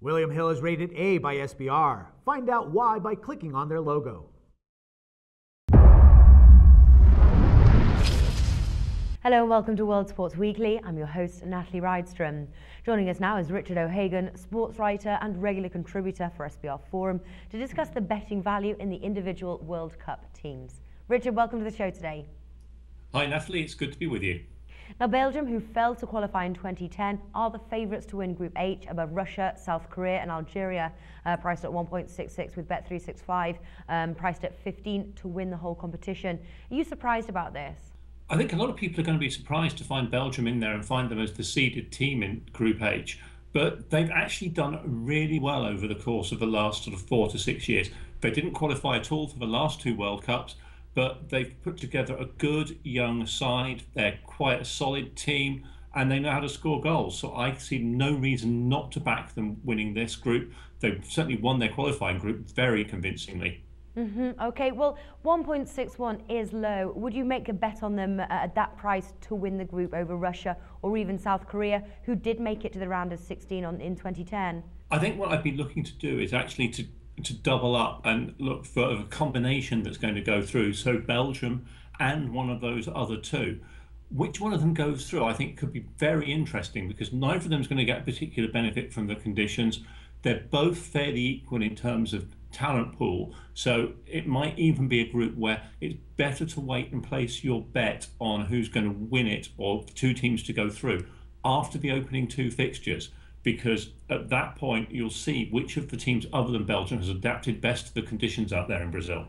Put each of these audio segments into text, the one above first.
William Hill is rated A by SBR. Find out why by clicking on their logo. Hello and welcome to World Sports Weekly. I'm your host, Natalie Rydstrom. Joining us now is Richard O'Hagan, sports writer and regular contributor for SBR Forum, to discuss the betting value in the individual World Cup teams. Richard, welcome to the show today. Hi Natalie, it's good to be with you. Now, Belgium, who failed to qualify in 2010, are the favourites to win Group H above Russia, South Korea and Algeria, priced at 1.66 with Bet365, priced at 15 to win the whole competition. Are you surprised about this? I think a lot of people are going to be surprised to find Belgium in there and find them as the seeded team in Group H, but they've actually done really well over the course of the last sort of 4 to 6 years. They didn't qualify at all for the last 2 World Cups, but they've put together a good young side. They're quite a solid team and they know how to score goals. So I see no reason not to back them winning this group. They've certainly won their qualifying group very convincingly. Okay, well, 1.61 is low. Would you make a bet on them at that price to win the group over Russia or even South Korea, who did make it to the round of 16 in 2010? I think what I'd be looking to do is actually to double up and look for a combination that's going to go through. So Belgium and one of those other two. Which one of them goes through, I think, could be very interesting because neither of them is going to get a particular benefit from the conditions. They're both fairly equal in terms of talent pool. So it might even be a group where it's better to wait and place your bet on who's going to win it or 2 teams to go through after the opening 2 fixtures. Because at that point, you'll see which of the teams other than Belgium has adapted best to the conditions out there in Brazil.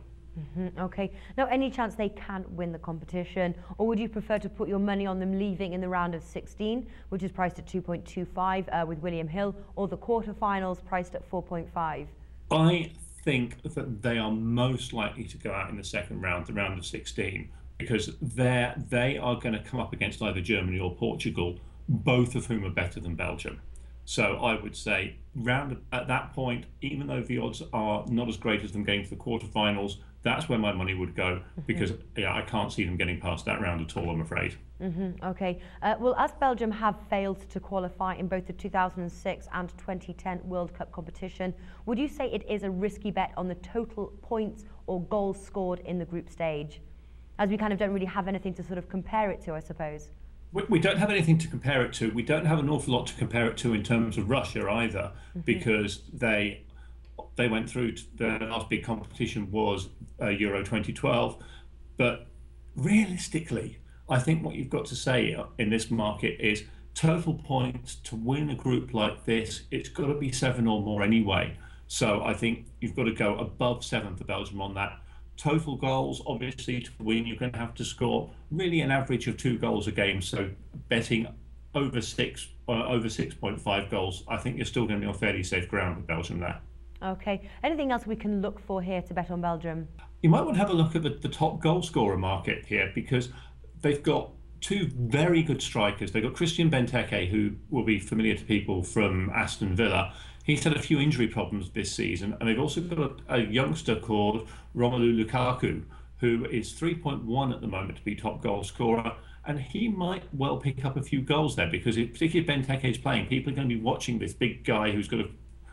Okay. Now, any chance they can't win the competition? Or would you prefer to put your money on them leaving in the round of 16, which is priced at 2.25 with William Hill, or the quarterfinals priced at 4.5? I think that they are most likely to go out in the second round, the round of 16, because they are going to come up against either Germany or Portugal, both of whom are better than Belgium. So I would say round at that point, even though the odds are not as great as them getting to the quarterfinals, that's where my money would go because I can't see them getting past that round at all, I'm afraid. Okay. Well, as Belgium have failed to qualify in both the 2006 and 2010 World Cup competition, would you say it is a risky bet on the total points or goals scored in the group stage? As we kind of don't really have anything to sort of compare it to, I suppose. We don't have anything to compare it to. We don't have an awful lot to compare it to in terms of Russia either, because they went through their last big competition was Euro 2012. But realistically, I think what you've got to say in this market is total points to win a group like this, it's got to be 7 or more anyway. So I think you've got to go above 7 for Belgium on that. Total goals, obviously, to win, you're going to have to score really an average of 2 goals a game. So betting over 6 or over 6.5 goals, I think you're still going to be on fairly safe ground with Belgium there. Okay. Anything else we can look for here to bet on Belgium? You might want to have a look at the top goal scorer market here because they've got 2 very good strikers. They've got Christian Benteke, who will be familiar to people from Aston Villa. He's had a few injury problems this season, and they've also got a youngster called Romelu Lukaku, who is 3.1 at the moment to be top goal scorer, and he might well pick up a few goals there because particularly if Benteke is playing, people are going to be watching this big guy who's got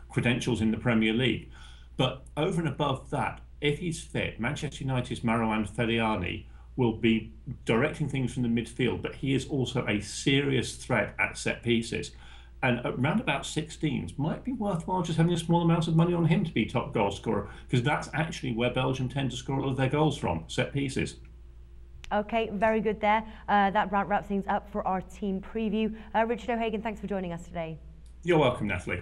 credentials in the Premier League. But over and above that, if he's fit, Manchester United's Marouane Fellaini will be directing things from the midfield, but he is also a serious threat at set pieces. And at round about 16s, might be worthwhile just having a small amount of money on him to be top goal scorer, because that's actually where Belgium tend to score a lot of their goals from, set pieces. Okay, very good there. That wraps things up for our team preview. Richard O'Hagan, thanks for joining us today. You're welcome, Natalie.